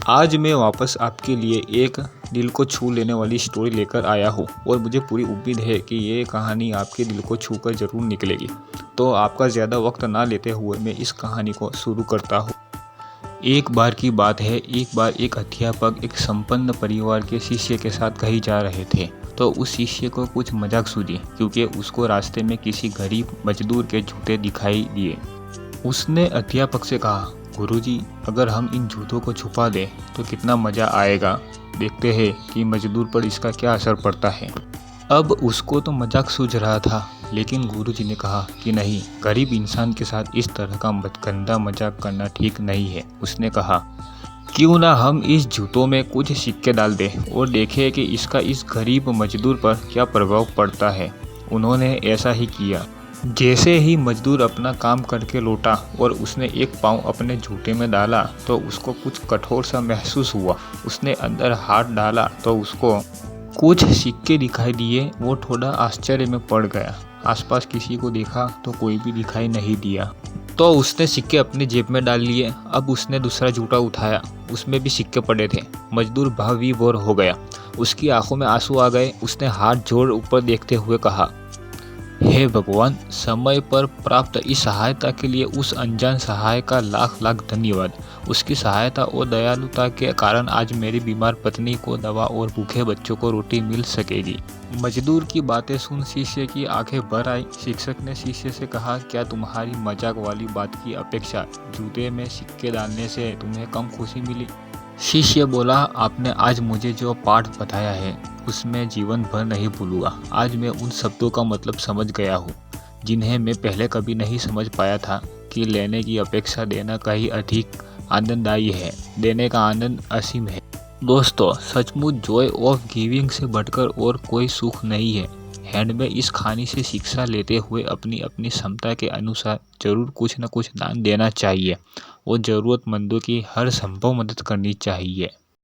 आज मैं वापस आपके लिए एक दिल को छू लेने वाली स्टोरी लेकर आया हूँ और मुझे पूरी उम्मीद है कि ये कहानी आपके दिल को छूकर ज़रूर निकलेगी। तो आपका ज़्यादा वक्त ना लेते हुए मैं इस कहानी को शुरू करता हूँ। एक बार की बात है, एक बार एक अध्यापक एक संपन्न परिवार के शिष्य के साथ कहीं जा रहे थे। तो उस शिष्य को कुछ मजाक सूझी क्योंकि उसको रास्ते में किसी गरीब मजदूर के जूते दिखाई दिए। उसने अध्यापक से कहा, गुरुजी, अगर हम इन जूतों को छुपा दें तो कितना मज़ा आएगा। देखते हैं कि मजदूर पर इसका क्या असर पड़ता है। अब उसको तो मजाक सूझ रहा था, लेकिन गुरुजी ने कहा कि नहीं, गरीब इंसान के साथ इस तरह का गंदा मजाक करना ठीक नहीं है। उसने कहा, क्यों ना हम इस जूतों में कुछ सिक्के डाल दें और देखें कि इसका इस गरीब मजदूर पर क्या प्रभाव पड़ता है। उन्होंने ऐसा ही किया। जैसे ही मजदूर अपना काम करके लौटा और उसने एक पाँव अपने जूते में डाला तो उसको कुछ कठोर सा महसूस हुआ। उसने अंदर हाथ डाला तो उसको कुछ सिक्के दिखाई दिए। वो थोड़ा आश्चर्य में पड़ गया। आसपास किसी को देखा तो कोई भी दिखाई नहीं दिया। तो उसने सिक्के अपनी जेब में डाल लिए। अब उसने दूसरा जूता उठाया, उसमें भी सिक्के पड़े थे। मजदूर भाव विभोर हो गया, उसकी आंखों में आंसू आ गए। उसने हाथ जोड़ ऊपर देखते हुए कहा, हे भगवान, समय पर प्राप्त इस सहायता के लिए उस अनजान सहायक का लाख लाख धन्यवाद। उसकी सहायता और दयालुता के कारण आज मेरी बीमार पत्नी को दवा और भूखे बच्चों को रोटी मिल सकेगी। मजदूर की बातें सुन शिष्य की आंखें भर आई। शिक्षक ने शिष्य से कहा, क्या तुम्हारी मजाक वाली बात की अपेक्षा जूते में सिक्के डालने से तुम्हें कम खुशी मिली? शिष्य बोला, आपने आज मुझे जो पाठ बताया है उसमें जीवन भर नहीं भूलूंगा। आज मैं उन शब्दों का मतलब समझ गया हूँ जिन्हें मैं पहले कभी नहीं समझ पाया था, कि लेने की अपेक्षा देना कहीं अधिक आनंददायी है। देने का आनंद असीम है। दोस्तों, सचमुच जॉय ऑफ गिविंग से बढ़कर और कोई सुख नहीं है। हमें इस कहानी से शिक्षा लेते हुए अपनी अपनी क्षमता के अनुसार जरूर कुछ न कुछ दान देना चाहिए और ज़रूरतमंदों की हर संभव मदद करनी चाहिए।